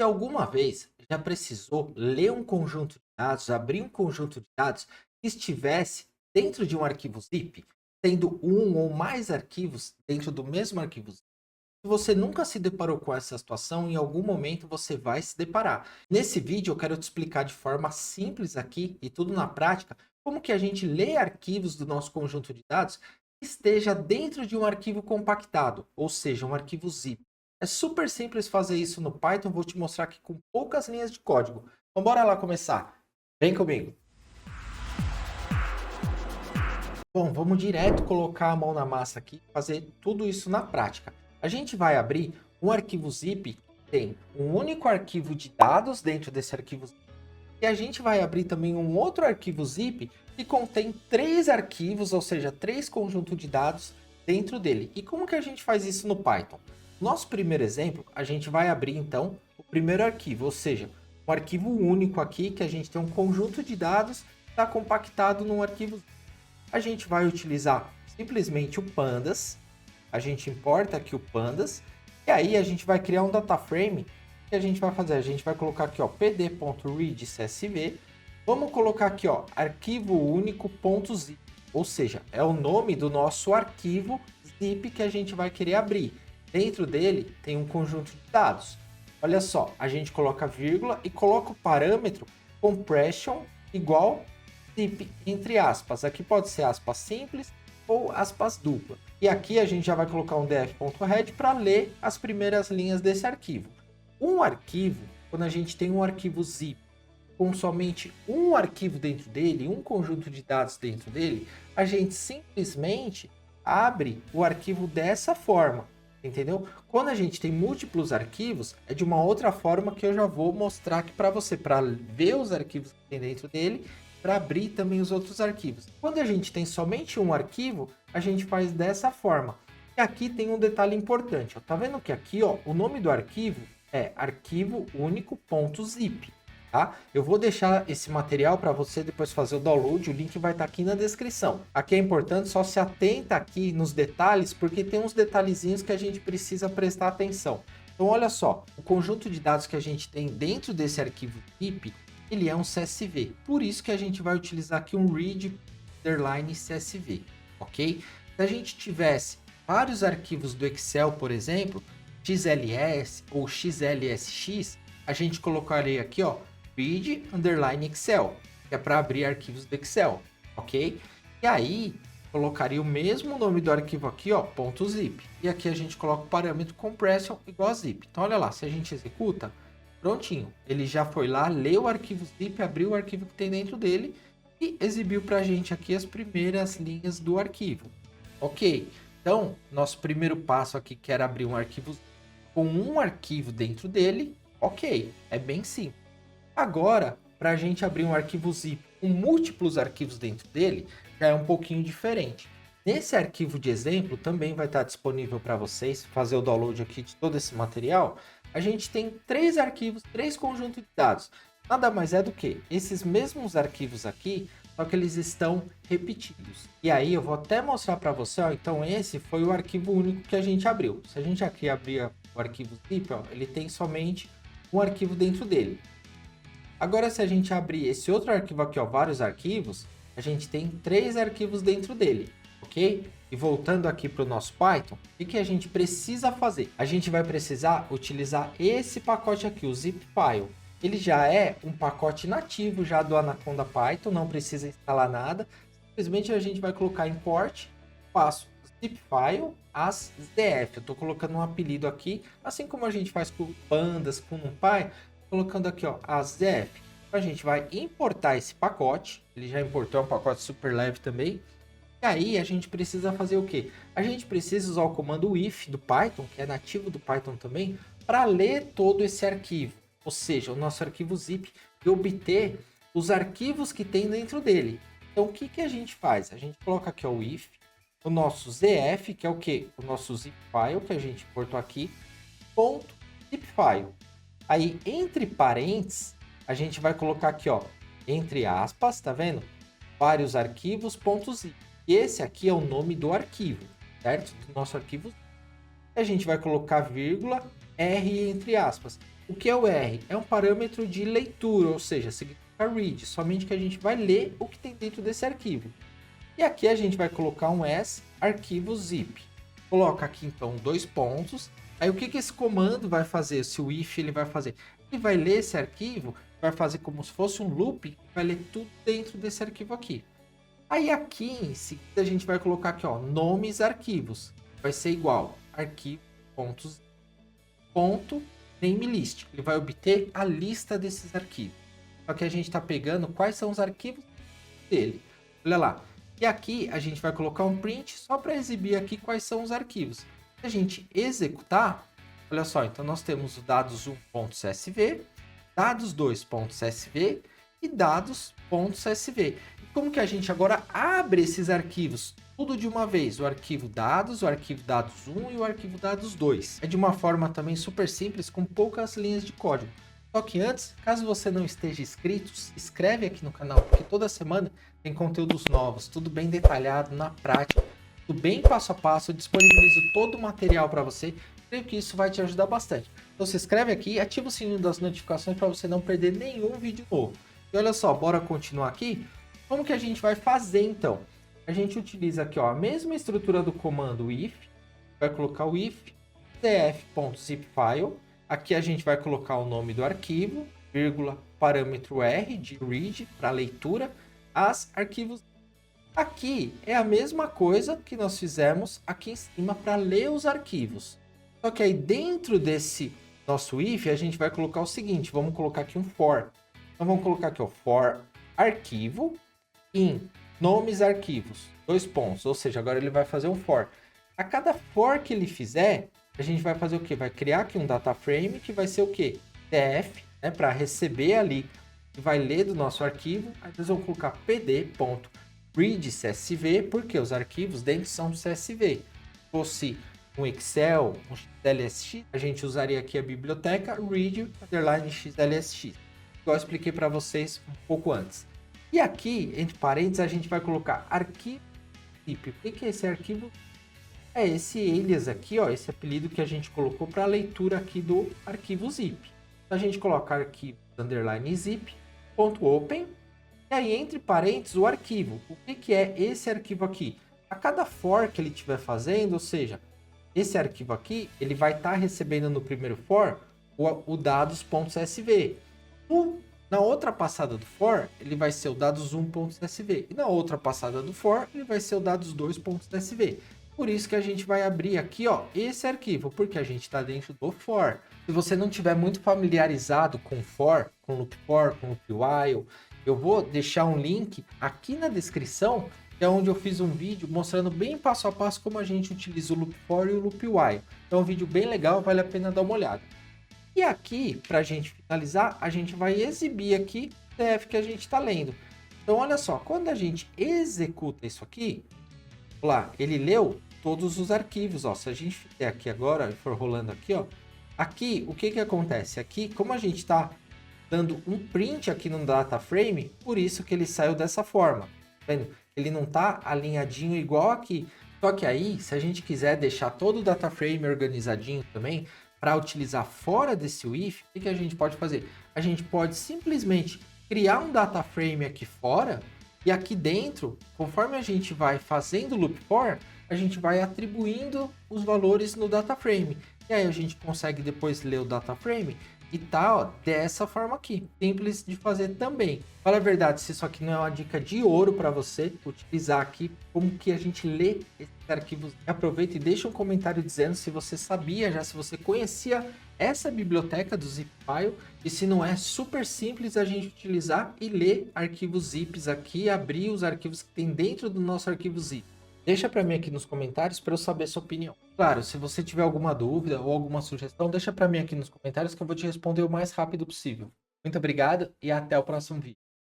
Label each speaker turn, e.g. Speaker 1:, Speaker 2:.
Speaker 1: Você alguma vez já precisou ler um conjunto de dados, abrir um conjunto de dados que estivesse dentro de um arquivo zip, tendo um ou mais arquivos dentro do mesmo arquivo zip? Se você nunca se deparou com essa situação, em algum momento você vai se deparar. Nesse vídeo eu quero te explicar de forma simples aqui e tudo na prática, como que a gente lê arquivos do nosso conjunto de dados que esteja dentro de um arquivo compactado, ou seja, um arquivo zip. É super simples fazer isso no Python, vou te mostrar aqui com poucas linhas de código. Então bora lá começar. Vem comigo. Bom, vamos direto colocar a mão na massa aqui, fazer tudo isso na prática. A gente vai abrir um arquivo zip, tem um único arquivo de dados dentro desse arquivo zip, e a gente vai abrir também um outro arquivo zip que contém três arquivos, ou seja, três conjuntos de dados dentro dele. E como que a gente faz isso no Python? Nosso primeiro exemplo, a gente vai abrir então o primeiro arquivo, ou seja, um arquivo único aqui que a gente tem um conjunto de dados está compactado num arquivo zip. A gente vai utilizar simplesmente o pandas, a gente importa aqui o pandas, e aí a gente vai criar um data frame que a gente vai fazer, a gente vai colocar aqui ó, pd.readcsv, vamos colocar aqui ó, arquivo único.zip, ou seja, é o nome do nosso arquivo zip que a gente vai querer abrir. Dentro dele tem um conjunto de dados. Olha só, a gente coloca vírgula e coloca o parâmetro compression igual zip, entre aspas. Aqui pode ser aspas simples ou aspas dupla. E aqui a gente já vai colocar um df.read para ler as primeiras linhas desse arquivo. Um arquivo, quando a gente tem um arquivo zip com somente um arquivo dentro dele, um conjunto de dados dentro dele, a gente simplesmente abre o arquivo dessa forma, entendeu? Quando a gente tem múltiplos arquivos, é de uma outra forma que eu já vou mostrar aqui para você, para ver os arquivos que tem dentro dele, para abrir também os outros arquivos. Quando a gente tem somente um arquivo, a gente faz dessa forma. E aqui tem um detalhe importante, ó. Tá vendo que aqui, ó, o nome do arquivo é arquivo único.zip, tá? Eu vou deixar esse material para você depois fazer o download, o link vai estar aqui na descrição. Aqui é importante, só se atenta aqui nos detalhes, porque tem uns detalhezinhos que a gente precisa prestar atenção. Então olha só, o conjunto de dados que a gente tem dentro desse arquivo zip, ele é um CSV. Por isso que a gente vai utilizar aqui um read underline CSV, ok? Se a gente tivesse vários arquivos do Excel, por exemplo, XLS ou XLSX, a gente colocaria aqui, ó, read underline Excel, que é para abrir arquivos do Excel, ok? E aí, colocaria o mesmo nome do arquivo aqui, ó, .zip. E aqui a gente coloca o parâmetro compression igual a zip. Então, olha lá, se a gente executa, prontinho, ele já foi lá, leu o arquivo zip, abriu o arquivo que tem dentro dele e exibiu para a gente aqui as primeiras linhas do arquivo. Ok, então nosso primeiro passo aqui que era abrir um arquivo com um arquivo dentro dele, ok, é bem simples. Agora, para a gente abrir um arquivo zip com múltiplos arquivos dentro dele, já é um pouquinho diferente. Nesse arquivo de exemplo, também vai estar disponível para vocês fazer o download aqui de todo esse material. A gente tem três arquivos, três conjuntos de dados. Nada mais é do que esses mesmos arquivos aqui, só que eles estão repetidos. E aí eu vou até mostrar para você, ó, então esse foi o arquivo único que a gente abriu. Se a gente aqui abrir o arquivo zip, ó, ele tem somente um arquivo dentro dele. Agora se a gente abrir esse outro arquivo aqui, ó, vários arquivos, a gente tem três arquivos dentro dele, ok? E voltando aqui para o nosso Python, o que a gente precisa fazer? A gente vai precisar utilizar esse pacote aqui, o zip file. Ele já é um pacote nativo já do Anaconda Python, não precisa instalar nada. Simplesmente a gente vai colocar import, passo zip file as ZF. Eu estou colocando um apelido aqui, assim como a gente faz com pandas, com NumPy, colocando aqui ó, as ZF. Então a gente vai importar esse pacote, ele já importou, é um pacote super leve também. E aí a gente precisa fazer o quê? A gente precisa usar o comando if do Python, que é nativo do Python também, para ler todo esse arquivo, ou seja, o nosso arquivo zip, e obter os arquivos que tem dentro dele. Então o que a gente faz? A gente coloca aqui ó, o if, o nosso zf, que é o que? O nosso zip file, que a gente importou aqui, ponto zip file. Aí entre parênteses, a gente vai colocar aqui ó, entre aspas, tá vendo? Vários arquivos, ponto zip. E esse aqui é o nome do arquivo, certo? Do nosso arquivo. A gente vai colocar vírgula, R entre aspas. O que é o R? É um parâmetro de leitura, ou seja, significa read, somente que a gente vai ler o que tem dentro desse arquivo. E aqui a gente vai colocar um S, arquivo zip. Coloca aqui então 2 pontos. Aí o que esse comando vai fazer? Se o if ele vai fazer? Ele vai ler esse arquivo, vai fazer como se fosse um loop, vai ler tudo dentro desse arquivo aqui. Aí aqui em seguida a gente vai colocar aqui, ó, nomes arquivos. Vai ser igual arquivo ponto name list. Ele vai obter a lista desses arquivos. Só que a gente está pegando quais são os arquivos dele. Olha lá. E aqui a gente vai colocar um print só para exibir aqui quais são os arquivos. Se a gente executar, olha só, então nós temos o dados1.csv, dados2.csv e dados.csv. E como que a gente agora abre esses arquivos? Tudo de uma vez, o arquivo dados, o arquivo dados1 e o arquivo dados2. É de uma forma também super simples, com poucas linhas de código. Só que antes, caso você não esteja inscrito, se inscreve aqui no canal, porque toda semana tem conteúdos novos, tudo bem detalhado, na prática, tudo bem passo a passo, eu disponibilizo todo o material para você, creio que isso vai te ajudar bastante. Então se inscreve aqui e ativa o sininho das notificações para você não perder nenhum vídeo novo. E olha só, bora continuar aqui? Como que a gente vai fazer então? A gente utiliza aqui, ó, a mesma estrutura do comando if, vai colocar o if df.zipfile, aqui a gente vai colocar o nome do arquivo, vírgula, parâmetro R de read para leitura, as arquivos. Aqui é a mesma coisa que nós fizemos aqui em cima para ler os arquivos. Só que aí dentro desse nosso if a gente vai colocar o seguinte, vamos colocar aqui um for. Então vamos colocar aqui, ó, for arquivo in nomes arquivos, 2 pontos, ou seja, agora ele vai fazer um for. A cada for que ele fizer, a gente vai fazer o que? Vai criar aqui um data frame que vai ser o que? df, né, para receber ali, que vai ler do nosso arquivo. Aí nós vamos colocar pd.read.csv, porque os arquivos dentro são CSV. Se fosse um Excel, um XLSX, a gente usaria aqui a biblioteca read_xlsx, igual eu expliquei para vocês um pouco antes. E aqui, entre parênteses, a gente vai colocar arquivo zip. O que é esse arquivo? É esse alias aqui, ó, esse apelido que a gente colocou para a leitura aqui do arquivo zip. Então, a gente coloca arquivo _zip.open, e aí entre parênteses o arquivo. O que é esse arquivo aqui? A cada for que ele estiver fazendo, ou seja, esse arquivo aqui, ele vai estar recebendo no primeiro for o dados.csv. Na outra passada do for, ele vai ser o dados1.csv. E na outra passada do for, ele vai ser o dados2.csv. Por isso que a gente vai abrir aqui, ó, esse arquivo, porque a gente está dentro do for. Se você não tiver muito familiarizado com for, com loop for, com loop while, eu vou deixar um link aqui na descrição, que é onde eu fiz um vídeo mostrando bem passo a passo como a gente utiliza o loop for e o loop while. É um vídeo bem legal, vale a pena dar uma olhada. E aqui, para a gente finalizar, a gente vai exibir aqui o PDF que a gente está lendo. Então, olha só, quando a gente executa isso aqui, lá, ele leu todos os arquivos, ó. Se a gente fizer aqui agora, for rolando aqui, ó, aqui, o que acontece? Aqui, como a gente está dando um print aqui no data frame, por isso que ele saiu dessa forma, tá vendo? Ele não está alinhadinho igual aqui. Só que aí, se a gente quiser deixar todo o data frame organizadinho também, para utilizar fora desse if, o que a gente pode fazer? A gente pode simplesmente criar um data frame aqui fora, e aqui dentro, conforme a gente vai fazendo o loop for, a gente vai atribuindo os valores no data frame. E aí a gente consegue depois ler o data frame e tá, ó, dessa forma aqui. Simples de fazer também. Fala a verdade, se isso aqui não é uma dica de ouro para você utilizar aqui, como que a gente lê esses arquivos. Aproveita e deixa um comentário dizendo se você sabia já, se você conhecia essa biblioteca do Zipfile, e se não é super simples a gente utilizar e ler arquivos zips aqui, abrir os arquivos que tem dentro do nosso arquivo zip. Deixa para mim aqui nos comentários para eu saber sua opinião. Claro, se você tiver alguma dúvida ou alguma sugestão, deixa para mim aqui nos comentários que eu vou te responder o mais rápido possível. Muito obrigado e até o próximo vídeo.